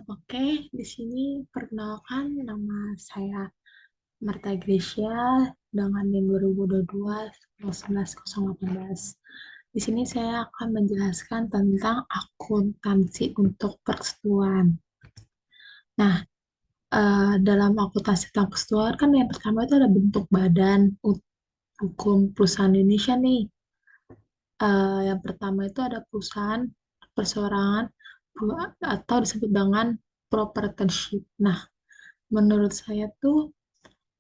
Oke, di sini perkenalkan nama saya Marta Gracia dengan NIM 2022 11 Di sini saya akan menjelaskan tentang akuntansi untuk persekutuan. Nah, dalam akuntansi tentang persekutuan kan yang pertama itu ada bentuk badan hukum perusahaan Indonesia nih. Yang pertama itu ada perusahaan perseorangan atau disebut dengan proprietorship. Nah, menurut saya tuh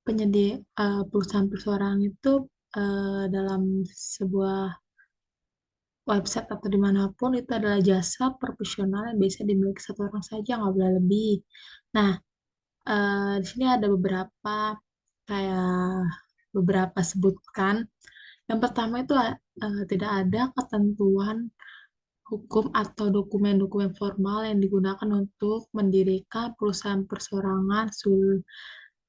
perusahaan perseorangan itu dalam sebuah website atau dimanapun itu adalah jasa profesional yang biasa dimiliki satu orang saja, nggak boleh lebih. Nah, di sini ada kayak beberapa sebutkan. Yang pertama itu tidak ada ketentuan hukum atau dokumen-dokumen formal yang digunakan untuk mendirikan perusahaan perseorangan.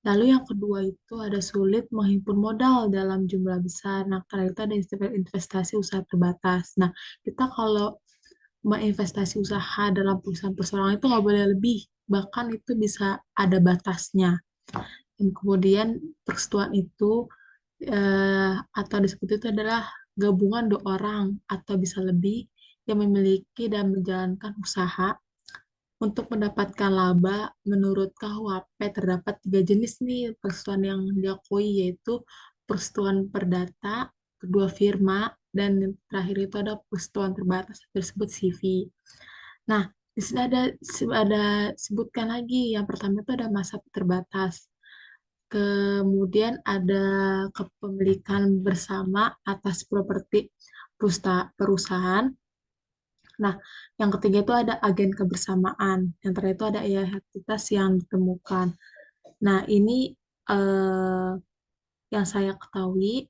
Lalu yang kedua itu ada sulit menghimpun modal dalam jumlah besar. Nah, karena itu ada investasi usaha terbatas. Nah, kita kalau menginvestasi usaha dalam perusahaan perseorangan itu nggak boleh lebih, bahkan itu bisa ada batasnya. Dan kemudian persetujuan itu atau disebut itu adalah gabungan dua orang atau bisa lebih yang memiliki dan menjalankan usaha untuk mendapatkan laba. Menurut KUHP terdapat tiga jenis nih persetujuan yang diakui, yaitu persetujuan perdata, kedua firma, dan yang terakhir itu ada persetujuan terbatas tersebut CV. Nah, di sini ada sebutkan lagi. Yang pertama itu ada masa terbatas. Kemudian ada kepemilikan bersama atas properti perusahaan. Nah, yang ketiga itu ada agen kebersamaan. Yang terakhir itu ada entitas yang ditemukan. Nah, ini eh, yang saya ketahui.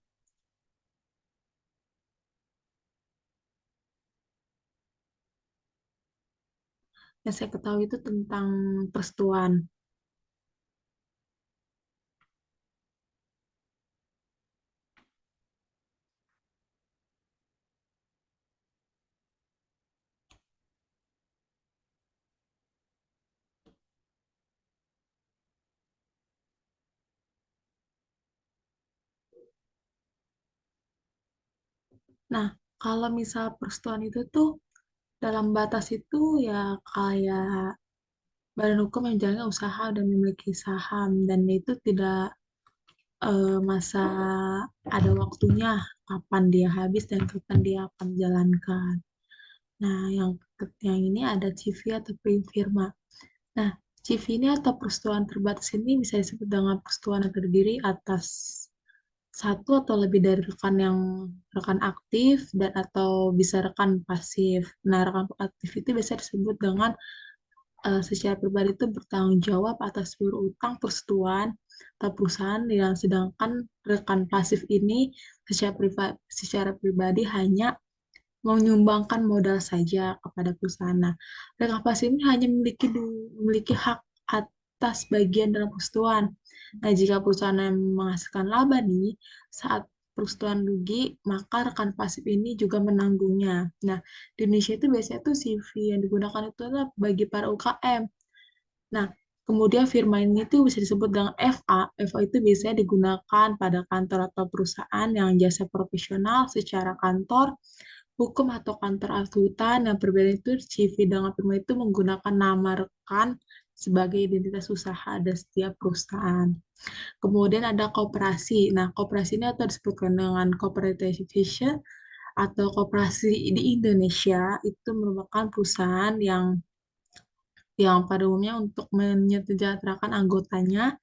Yang saya ketahui itu tentang persetujuan. Nah, kalau misal persetujuan itu tuh dalam batas itu ya kayak badan hukum yang jalannya usaha dan memiliki saham, dan itu tidak masa ada waktunya kapan dia habis dan kapan dia akan jalankan. Nah, yang ini ada CV atau firma. Nah, CV ini atau persetujuan terbatas ini bisa disebut dengan persetujuan yang terdiri atas satu atau lebih dari rekan aktif dan atau bisa rekan pasif. Nah, rekan aktif itu bisa disebut dengan secara pribadi itu bertanggung jawab atas seluruh utang persetujuan atau perusahaan, yang sedangkan rekan pasif ini secara pribadi hanya menyumbangkan modal saja kepada perusahaan. Nah, rekan pasif ini hanya memiliki hak atas bagian dalam persetujuan. Nah, jika perusahaan yang menghasilkan laba nih saat perusahaan rugi, maka rekan pasif ini juga menanggungnya. Nah, di Indonesia itu biasanya tuh CV yang digunakan itu adalah bagi para UKM. Nah, kemudian firma ini tuh bisa disebut dengan FA. FA itu biasanya digunakan pada kantor atau perusahaan yang jasa profesional secara kantor, hukum atau kantor akuntan. Yang berbeda itu CV dengan firma itu menggunakan nama rekan sebagai identitas usaha ada setiap perusahaan. Kemudian ada koperasi. Nah, koperasi ini atau disebutkan dengan cooperativation atau koperasi di Indonesia itu merupakan perusahaan yang pada umumnya untuk menyejahterakan anggotanya,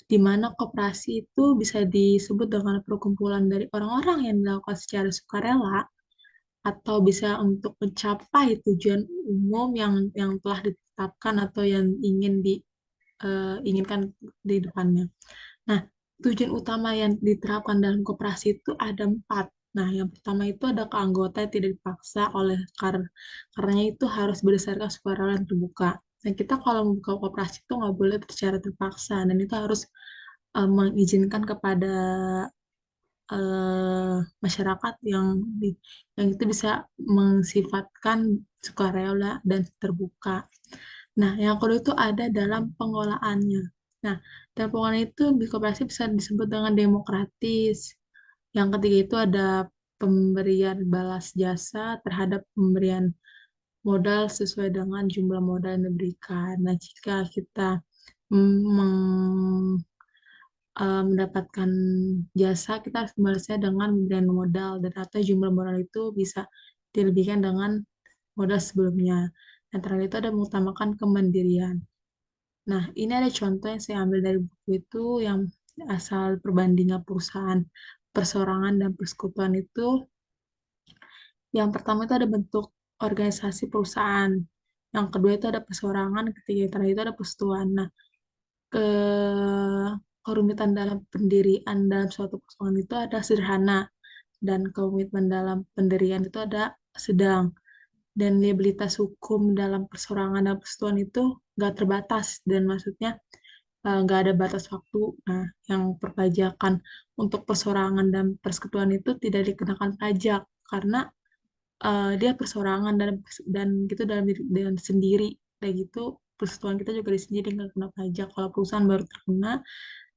di mana koperasi itu bisa disebut dengan perkumpulan dari orang-orang yang dilakukan secara sukarela atau bisa untuk mencapai tujuan umum yang telah ditetapkan atau yang inginkan di depannya. Nah, tujuan utama yang diterapkan dalam koperasi itu ada empat. Nah, yang pertama itu ada keanggotaan yang tidak dipaksa karenanya itu harus berdasarkan sukarela yang terbuka. Dan kita kalau membuka koperasi itu nggak boleh secara terpaksa, dan itu harus mengizinkan kepada masyarakat yang itu bisa mensifatkan sukarela dan terbuka. Nah, yang kedua itu ada dalam pengelolaannya. Nah, dalam pengelolaan itu birokrasi bisa disebut dengan demokratis. Yang ketiga itu ada pemberian balas jasa terhadap pemberian modal sesuai dengan jumlah modal yang diberikan. Nah, jika kita mendapatkan jasa, kita harus membalasnya dengan pemberian modal dan atau jumlah modal itu bisa dilebihkan dengan modal sebelumnya. Yang terakhir itu ada mengutamakan kemandirian. Nah, ini ada contoh yang saya ambil dari buku itu yang asal perbandingan perusahaan, perseorangan, dan persekutuan itu. Yang pertama itu ada bentuk organisasi perusahaan. Yang kedua itu ada perseorangan, ketiga yang terakhir itu ada persekutuan. Nah, ke kerumitan dalam pendirian dalam suatu perusahaan itu ada sederhana dan komitmen dalam pendirian itu ada sedang dan liabilitas hukum dalam perseorangan dan persekutuan itu nggak terbatas dan maksudnya nggak ada batas waktu. Nah, yang perpajakan untuk perseorangan dan persekutuan itu tidak dikenakan pajak karena dia perseorangan dan gitu dalam diri dan sendiri kayak gitu. Persekutuan kita juga di sendiri nggak kena pajak kalau perusahaan baru terkena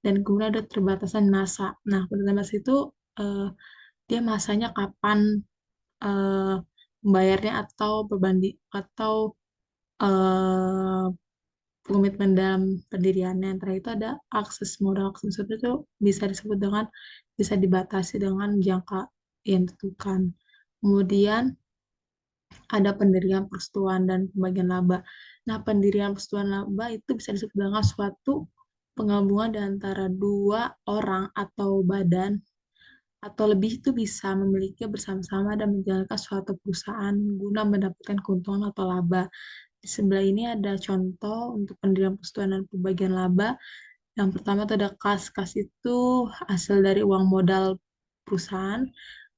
dan kemudian ada terbatasan masa. Nah, terbatasan itu eh, dia masanya kapan eh, membayarnya atau berbanding atau eh, komitmen dalam pendiriannya. Yang terakhir itu ada akses modal. Akses modal itu bisa disebut dengan bisa dibatasi dengan jangka yang ditentukan. Kemudian ada pendirian persatuan dan pembagian laba. Nah, pendirian persatuan laba itu bisa disebut dengan suatu penggabungan di antara dua orang atau badan atau lebih itu bisa memiliki bersama-sama dan menjalankan suatu perusahaan guna mendapatkan keuntungan atau laba. Di sebelah ini ada contoh untuk pendirian persatuan dan pembagian laba. Yang pertama itu ada kas. Kas itu hasil dari uang modal perusahaan.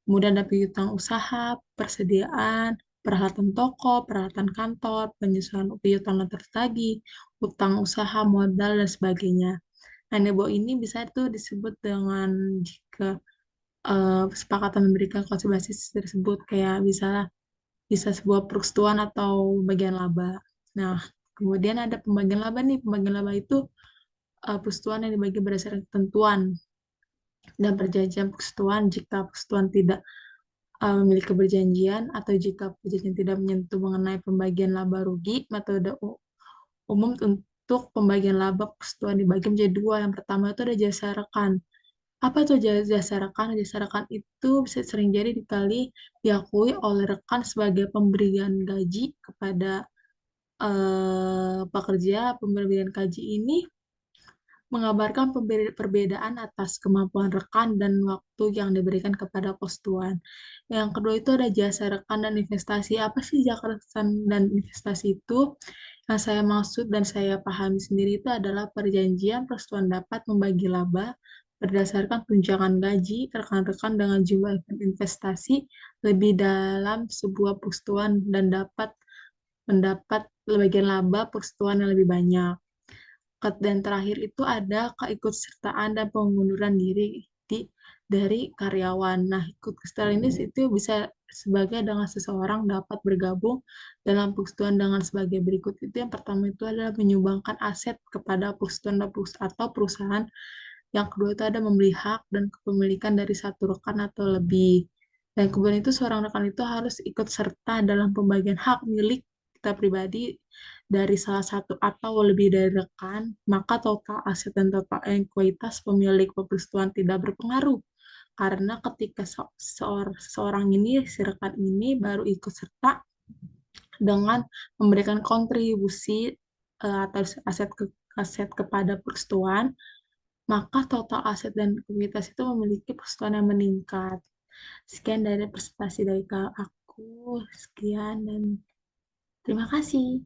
Kemudian ada piutang usaha, persediaan, peralatan toko, peralatan kantor, penyesuaian piutang yang tertagih, utang usaha, modal, dan sebagainya. Nah, nebo ini bisa itu disebut dengan jika kesepakatan memberikan konsumsi tersebut kayak bisa sebuah persetujuan atau bagian laba. Nah, kemudian ada pembagian laba nih. Pembagian laba itu persetujuan yang dibagi berdasarkan ketentuan dan perjanjian persetujuan jika persetujuan tidak memiliki perjanjian atau jika perjanjian tidak menyentuh mengenai pembagian laba rugi, metode umum untuk pembagian laba persetujuan dibagi menjadi dua. Yang pertama itu ada jasa rekan. Apa itu jasa rekan? Jasa rekan itu bisa sering jadi diakui oleh rekan sebagai pemberian gaji kepada pekerja. Pemberian gaji ini mengabarkan perbedaan atas kemampuan rekan dan waktu yang diberikan kepada postuan. Yang kedua itu ada jasa rekan dan investasi. Apa sih jasa rekan dan investasi itu? Yang saya maksud dan saya pahami sendiri itu adalah perjanjian persetujuan dapat membagi laba berdasarkan tunjangan gaji rekan-rekan dengan jumlah investasi lebih dalam sebuah persetujuan dan dapat mendapat bagian laba persetujuan yang lebih banyak. Dan terakhir itu ada keikutsertaan dan pengunduran diri dari karyawan. Nah, ikutsertaan ini itu bisa sebagai dengan seseorang dapat bergabung dalam persekutuan dengan sebagai berikut. Itu yang pertama itu adalah menyumbangkan aset kepada persekutuan atau perusahaan. Yang kedua itu ada membeli hak dan kepemilikan dari satu rekan atau lebih. Dan kemudian itu seorang rekan itu harus ikut serta dalam pembagian hak milik kita pribadi dari salah satu atau lebih dari rekan, maka total aset dan total ekuitas pemilik persekutuan tidak berpengaruh. Karena ketika seorang ini, si rekan ini baru ikut serta dengan memberikan kontribusi atau aset kepada persekutuan, maka total aset dan ekuitas itu memiliki persekutuan yang meningkat. Sekian dari presentasi dari aku. Sekian dan terima kasih.